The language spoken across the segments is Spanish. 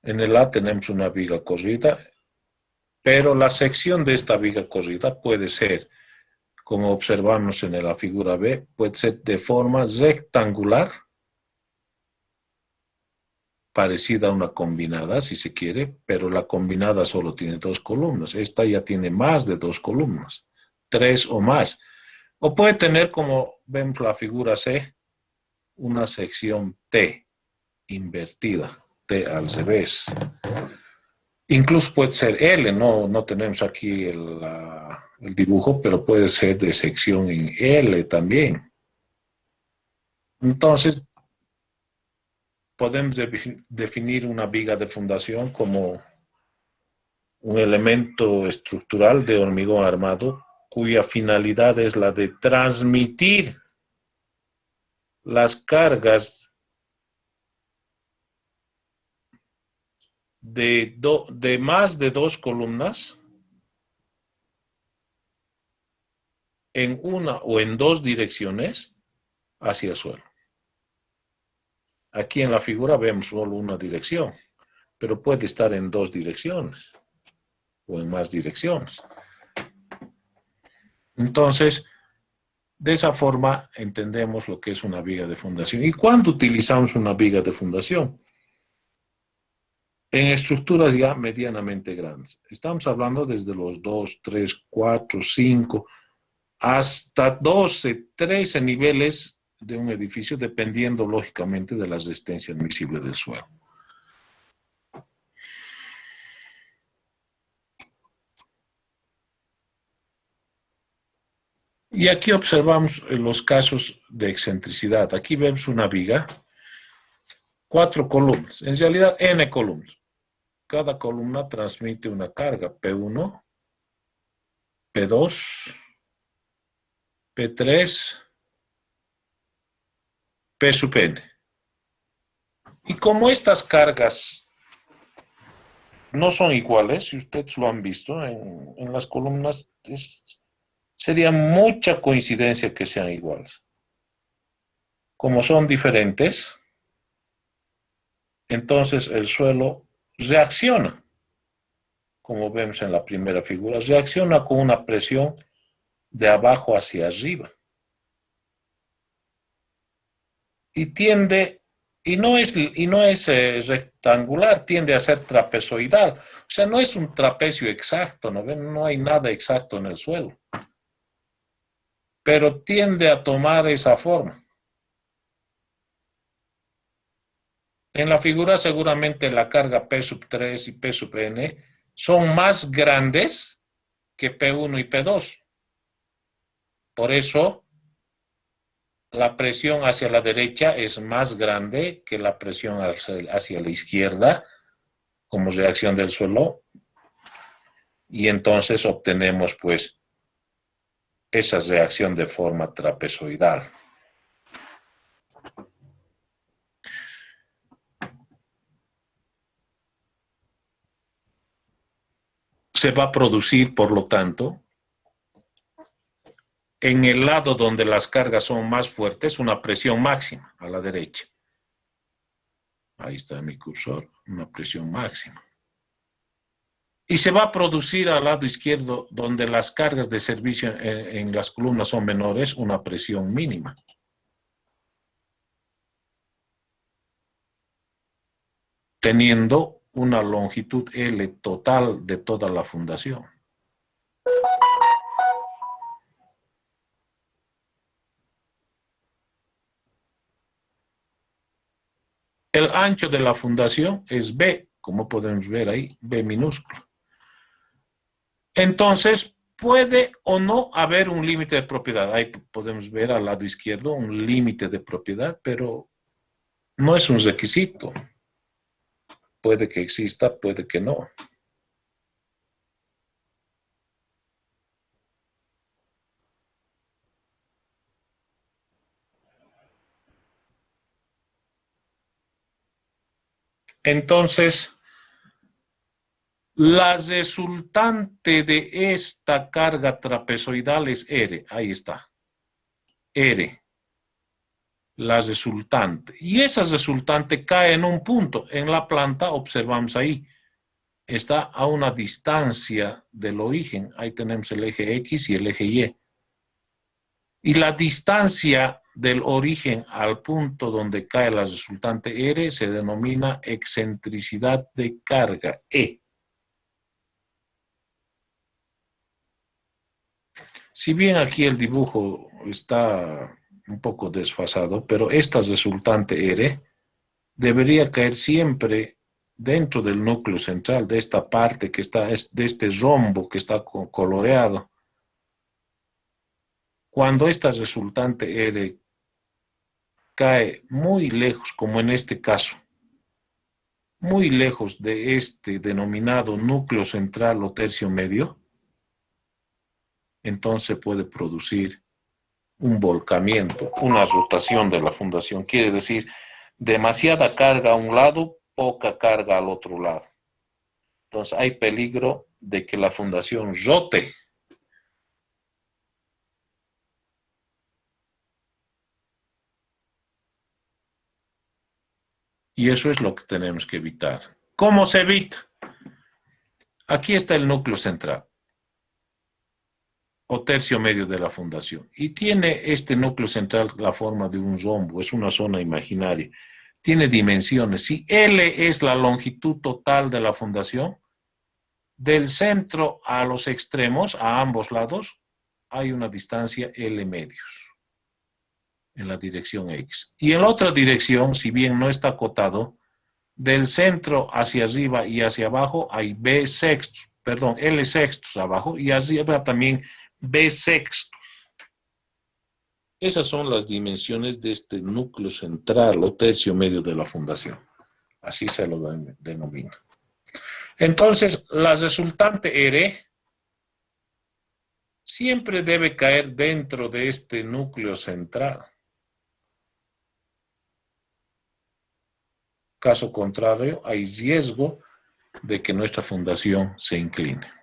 En el A tenemos una viga corrida, pero la sección de esta viga corrida puede ser, como observamos en la figura B, puede ser de forma rectangular, parecida a una combinada, si se quiere, pero la combinada solo tiene 2 columnas. Esta ya tiene más de 2 columnas, 3 o más. O puede tener, como vemos la figura C, una sección T invertida, T al revés. Incluso puede ser L, no tenemos aquí el dibujo, pero puede ser de sección en L también. Entonces, podemos definir una viga de fundación como un elemento estructural de hormigón armado cuya finalidad es la de transmitir las cargas de más de 2 columnas en una o en 2 direcciones hacia el suelo. Aquí en la figura vemos solo una dirección, pero puede estar en 2 direcciones o en más direcciones. Entonces, de esa forma entendemos lo que es una viga de fundación. ¿Y cuándo utilizamos una viga de fundación? En estructuras ya medianamente grandes. Estamos hablando desde los 2, 3, 4, 5, hasta 12, 13 niveles de un edificio, dependiendo lógicamente de la resistencia admisible del suelo. Y aquí observamos los casos de excentricidad. Aquí vemos una viga, 4 columnas, en realidad n columnas. Cada columna transmite una carga, P1, P2, P3, P sub n. Y como estas cargas no son iguales, si ustedes lo han visto en las columnas, sería mucha coincidencia que sean iguales. Como son diferentes, entonces el suelo reacciona, como vemos en la primera figura, reacciona con una presión de abajo hacia arriba. Y tiende, y no es rectangular, tiende a ser trapezoidal. O sea, no es un trapecio exacto, ¿no ven? No hay nada exacto en el suelo. Pero tiende a tomar esa forma. En la figura seguramente la carga P sub 3 y P sub n son más grandes que P1 y P2. Por eso la presión hacia la derecha es más grande que la presión hacia la izquierda como reacción del suelo, y entonces obtenemos pues esa reacción de forma trapezoidal. Se va a producir, por lo tanto, en el lado donde las cargas son más fuertes, una presión máxima a la derecha. Ahí está mi cursor, una presión máxima. Y se va a producir al lado izquierdo, donde las cargas de servicio en las columnas son menores, una presión mínima. Teniendo una longitud L total de toda la fundación. El ancho de la fundación es B, como podemos ver ahí, B minúsculo. Entonces, puede o no haber un límite de propiedad. Ahí podemos ver al lado izquierdo un límite de propiedad, pero no es un requisito. Puede que exista, puede que no. Entonces, la resultante de esta carga trapezoidal es R. Ahí está. R. la resultante. Y esa resultante cae en un punto. En la planta, observamos ahí, está a una distancia del origen. Ahí tenemos el eje X y el eje Y. Y la distancia del origen al punto donde cae la resultante R se denomina excentricidad de carga, E. Si bien aquí el dibujo está un poco desfasado, pero esta resultante R debería caer siempre dentro del núcleo central, de esta parte que está, de este rombo que está coloreado. Cuando esta resultante R cae muy lejos, como en este caso, muy lejos de este denominado núcleo central o tercio medio, entonces puede producir un volcamiento, una rotación de la fundación. Quiere decir, demasiada carga a un lado, poca carga al otro lado. Entonces hay peligro de que la fundación rote. Y eso es lo que tenemos que evitar. ¿Cómo se evita? Aquí está el núcleo central o tercio medio de la fundación. Y tiene este núcleo central la forma de un rombo, es una zona imaginaria. Tiene dimensiones. Si L es la longitud total de la fundación, del centro a los extremos, a ambos lados, hay una distancia L medios en la dirección X. Y en la otra dirección, si bien no está acotado, del centro hacia arriba y hacia abajo hay B sextos, perdón, L sextos abajo y arriba también B sextos. Esas son las dimensiones de este núcleo central o tercio medio de la fundación. Así se lo denomina. Entonces, la resultante R siempre debe caer dentro de este núcleo central. Caso contrario, hay riesgo de que nuestra fundación se incline.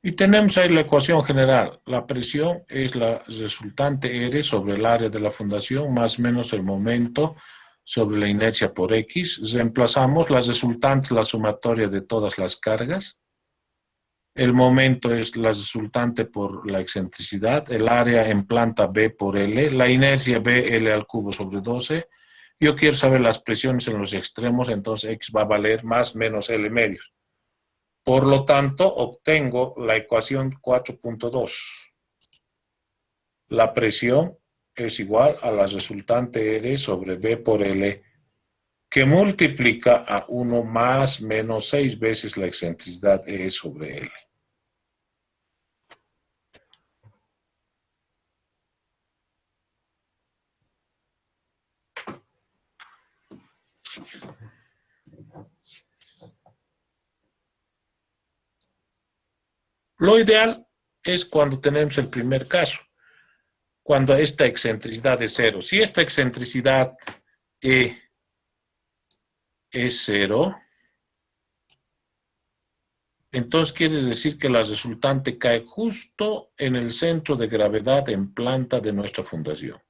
Y tenemos ahí la ecuación general. La presión es la resultante R sobre el área de la fundación más o menos el momento sobre la inercia por X. Reemplazamos las resultantes, la sumatoria de todas las cargas. El momento es la resultante por la excentricidad, el área en planta B por L, la inercia B, L al cubo sobre 12. Yo quiero saber las presiones en los extremos, entonces X va a valer más menos L medios. Por lo tanto, obtengo la ecuación 4.2. La presión es igual a la resultante R sobre B por L, que multiplica a 1 más menos 6 veces la excentricidad E sobre L. Lo ideal es cuando tenemos el primer caso, cuando esta excentricidad es cero. Si esta excentricidad E es cero, entonces quiere decir que la resultante cae justo en el centro de gravedad en planta de nuestra fundación.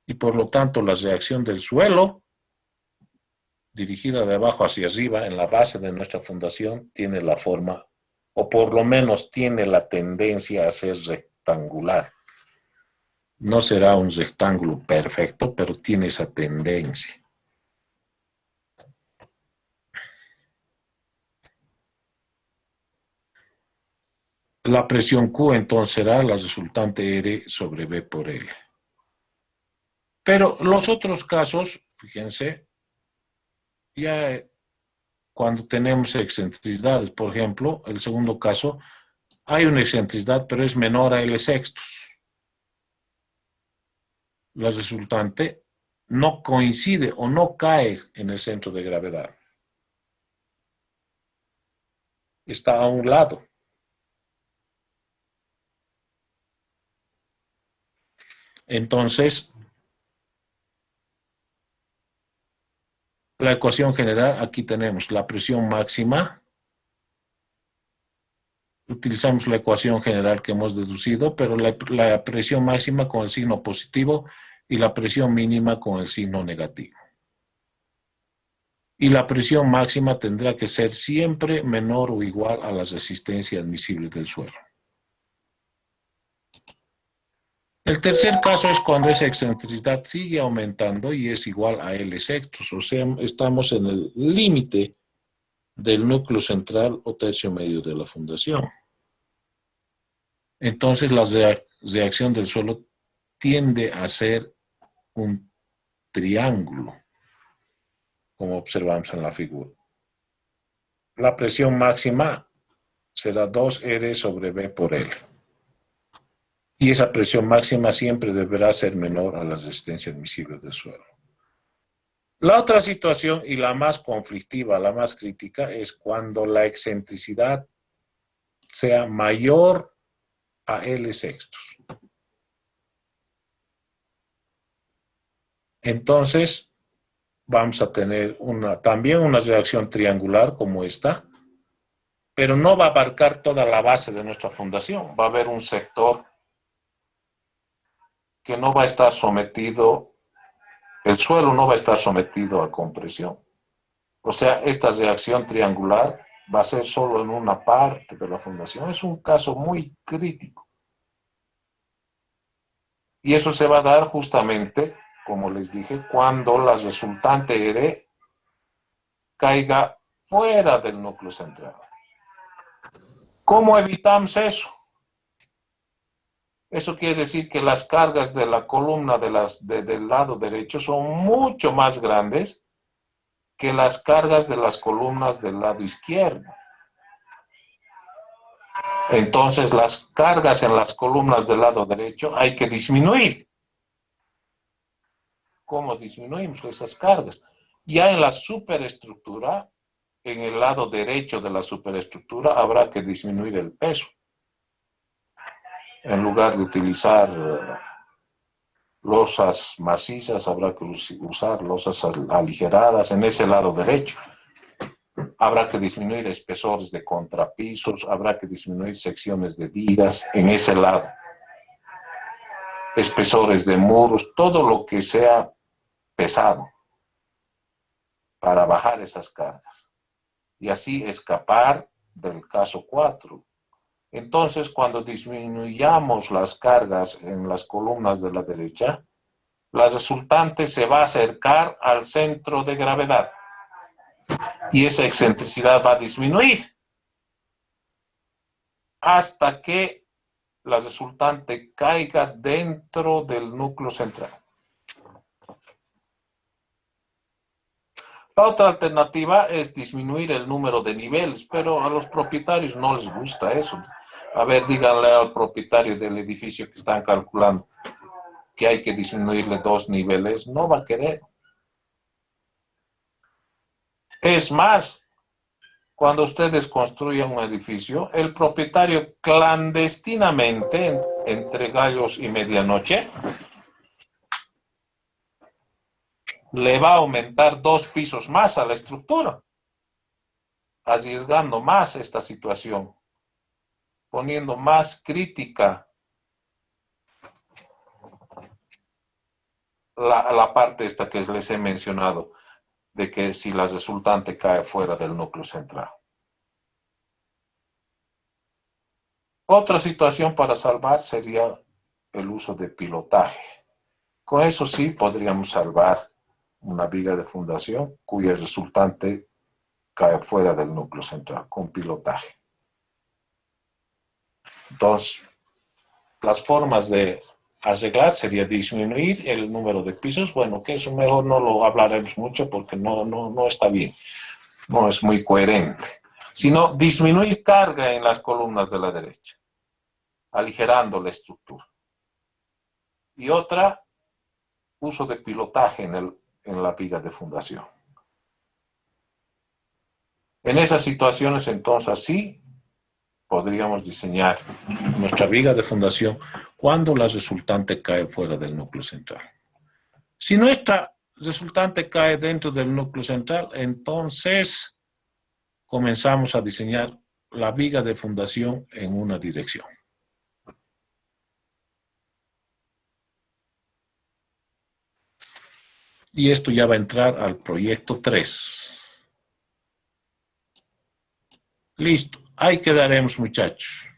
Y por lo tanto la reacción del suelo, dirigida de abajo hacia arriba en la base de nuestra fundación, tiene la forma, o por lo menos tiene la tendencia a ser rectangular. No será un rectángulo perfecto, pero tiene esa tendencia. La presión Q entonces será la resultante R sobre B por L. Pero los otros casos, fíjense, ya cuando tenemos excentricidades, por ejemplo, el segundo caso, hay una excentricidad, pero es menor a L sextos. La resultante no coincide o no cae en el centro de gravedad. Está a un lado. Entonces, la ecuación general, aquí tenemos la presión máxima. Utilizamos la ecuación general que hemos deducido, pero la presión máxima con el signo positivo y la presión mínima con el signo negativo. Y la presión máxima tendrá que ser siempre menor o igual a la resistencia admisible del suelo. El tercer caso es cuando esa excentricidad sigue aumentando y es igual a L sextos, o sea, estamos en el límite del núcleo central o tercio medio de la fundación. Entonces la reacción del suelo tiende a ser un triángulo, como observamos en la figura. La presión máxima será 2R sobre B por L. Y esa presión máxima siempre deberá ser menor a la resistencia admisible del suelo. La otra situación y la más conflictiva, la más crítica, es cuando la excentricidad sea mayor a L sextos. Entonces, vamos a tener también una reacción triangular como esta, pero no va a abarcar toda la base de nuestra fundación. Va a haber un sector que no va a estar sometido, el suelo no va a estar sometido a compresión. O sea, esta reacción triangular va a ser solo en una parte de la fundación. Es un caso muy crítico. Y eso se va a dar justamente, como les dije, cuando la resultante R caiga fuera del núcleo central. ¿Cómo evitamos eso? Eso quiere decir que las cargas de la columna del lado derecho son mucho más grandes que las cargas de las columnas del lado izquierdo. Entonces, las cargas en las columnas del lado derecho hay que disminuir. ¿Cómo disminuimos esas cargas? Ya en la superestructura, en el lado derecho de la superestructura, habrá que disminuir el peso. En lugar de utilizar losas macizas, habrá que usar losas aligeradas en ese lado derecho. Habrá que disminuir espesores de contrapisos, habrá que disminuir secciones de vigas en ese lado. Espesores de muros, todo lo que sea pesado para bajar esas cargas y así escapar del caso 4. Entonces, cuando disminuyamos las cargas en las columnas de la derecha, la resultante se va a acercar al centro de gravedad y esa excentricidad va a disminuir hasta que la resultante caiga dentro del núcleo central. La otra alternativa es disminuir el número de niveles, pero a los propietarios no les gusta eso. A ver, díganle al propietario del edificio que están calculando que hay que disminuirle 2 niveles, no va a querer. Es más, cuando ustedes construyan un edificio, el propietario clandestinamente, entre gallos y medianoche, le va a aumentar 2 pisos más a la estructura, arriesgando más esta situación, poniendo más crítica la parte esta que les he mencionado, de que si la resultante cae fuera del núcleo central. Otra situación para salvar sería el uso de pilotaje. Con eso sí podríamos salvar una viga de fundación cuya resultante cae fuera del núcleo central, con pilotaje. Entonces, las formas de arreglar sería disminuir el número de pisos. Bueno, que eso mejor no lo hablaremos mucho porque no está bien, no es muy coherente. Sino disminuir carga en las columnas de la derecha, aligerando la estructura. Y otra, uso de pilotaje en la viga de fundación. En esas situaciones, entonces, sí podríamos diseñar nuestra viga de fundación cuando la resultante cae fuera del núcleo central. Si nuestra resultante cae dentro del núcleo central, entonces comenzamos a diseñar la viga de fundación en una dirección. Y esto ya va a entrar al proyecto 3. Listo, ahí quedaremos, muchachos.